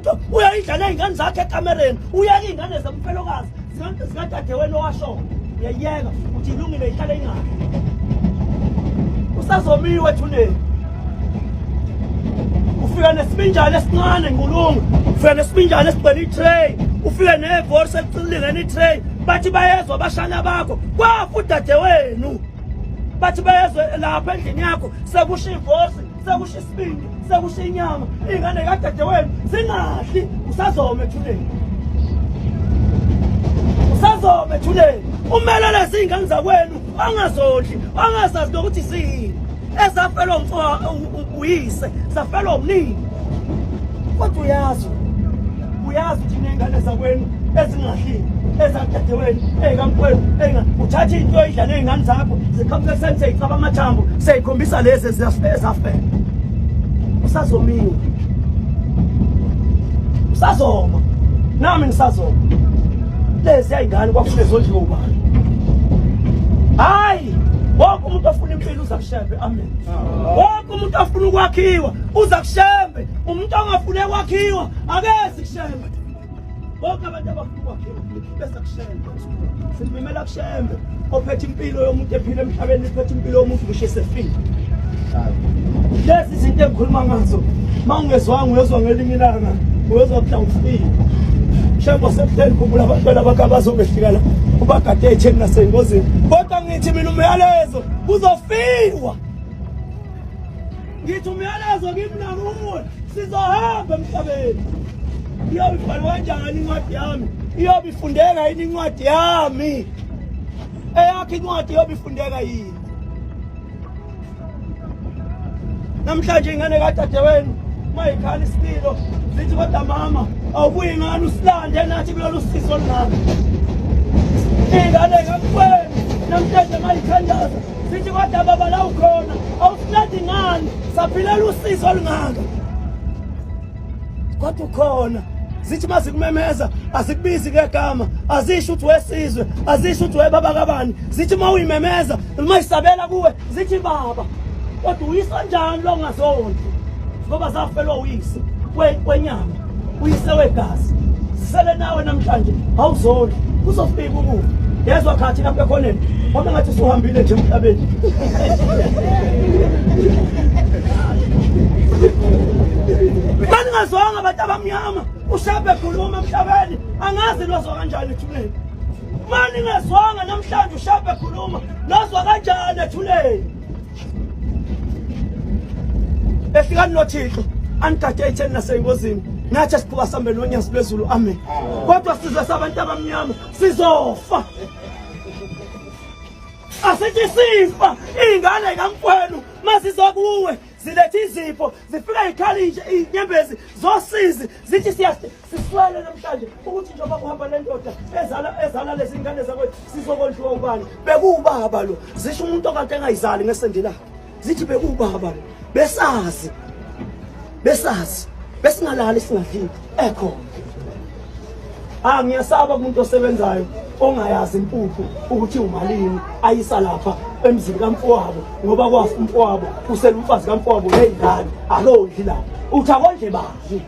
lento uyayidlala izingane zakhe ekamereni uyeke izingane zomfelokazi zikadadewenu owasho yeyeka uthi ilungile ihlale ingane usazomiwe thuneni ufika nesibinjana esincane ngulungu ufika nesibinjana esigcwele itray ufika nevorse elicilingene itray bathi bayezwa abashana bakho kwafu udadewenu bathi bayezwa lapha endlini yakho sekusha ivorse sekusha isibindi sekusha inyama ingane kadadewenu zingadli usazome thuneni usazome thuneni umele lezi izingane zakwenu angazondli angazazi ukuthi zini ezafela uyise zafela umnini kodwa uyazi ukuthi nengane zakwenu ezingadlini ezakadadewenu ezikamkwenu uthatha into oyidlala izingane zakho zikhaphe senze icaba amathambo seyikhombisa lezi ezafela usazomiwe usazoma nami ngisazoma lezi izingane kwakufanele zondliwe ubani hayi wonke umuntu ofuna impilo uza kushembe amen wonke umuntu ofuna ukwakhiwa uza kushembe umuntu ongafuna ukwakhiwa akezi kushembe bonke abantu abafuna ukwakhiwa bese kushembe simemela kushembe ophethe impilo yomuntu ephila emhlabeni ophethe impilo yomuntu kushe sefile lezi izinto engikhuluma ngazo mawungezwanga uyozwa ngelinye ilanga uyozwa mhlawumbe shembo septeni khumbula abantwana bakhe abazobehlikana ubagade etheni nasengozini kodwa ngithi mina umyalezo kuzofiwa ngithi umyalezo kimi nakuwe sizohamba emhlabeni iyobibhalwa kanjani incwadi yami iyobifundeka yini incwadi yami eyakhe incwadi iyobifundeka yini namhlanje ingane kadadewenu mayikhala isipilo zithi kodwa mama awubuyi ngani usilande nathi kulolu sizo lungami ingane kakwenu namhlanje mayikhanjaza zithi kodwa baba la ukhona awusilandi ngani saphilela usizo olungaka kodwa ukhona zithi mazikumemeza azikubizi ngegama azisho ukuthi wesizwe azisho ukuthi webaba kabani zithi mawuyimemeza mayisabela kuwe zithi baba kodwa uyisa njani lo ngazondli ngoba zafelwa uyise kwenyama uyise wegazi sisele nawe namhlanje awuzondli kuzofika ukuba yezwa khathi lapha ekhoneni ngoba ngathi usuhambile nje emhlabeni mani ngazwanga abantu abamnyama ushabe ekhuluma emhlabeni angazi lozwa kanjani ethuleni mani ngazwanga namhlanje ushabe ekhuluma lozwa kanjani ethuleni efikani nothixo anikade etheni nasengozini nathi asiqhuba sambe nonyazi lwezulu amen kodwa sizwe sabantu abamnyama sizofa asithi sifa ingane kamkwenu masizokuwe zilethe izipho zifika ikhalinje inyembezi zosizi zithi siswele namhlanje ukuthi njengoba kuhamba le ndoda ezala lezi ngane zakwethu sizokondliwa ubani bekubaba lo zisho umuntu okade engayizali ngesendela zithi bekubaba lo besazi besingalali singadlili ekho ngiyasaba umuntu osebenzayo ongayazi impuphu ukuthi umalini ayisa lapha emzini kamfowabo ngoba kwafu umfowabo usela umfazi kamfowabo nezingane alondli lapha uthi akondle bazi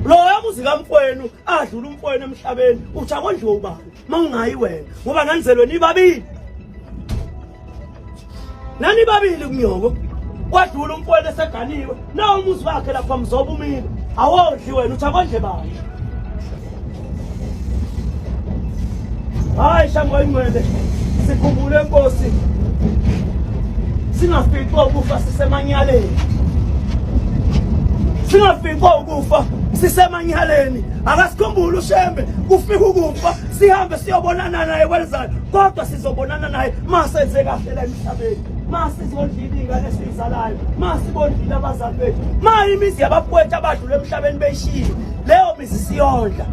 lo yamuzi kamfowenu adlula umfowenu emhlabeni uthi akondliwe ubani mawungayi wena ngoba nanizelwe nibabili nani babili kunyoko kwadlula umfowenu eseganiwe nawo umuzi wakhe lapha mzoba umile awondli wena uthi akondle bazi hayi shango ingwele sikhumbule Nkosi singafikwa ukufa sisemanyaleni singafikwa ukufa sisemanyaleni akasikhumbule ushembe kufika ukufa sihambe siyobonana naye kwenzayo kodwa sizobonana naye masenze kahle la emhlabeni masizondlile ingane esizalayo masibondlile abazali bethu mayimizi yabafowethu abadlule emhlabeni beyishilo leyo mizi siyondla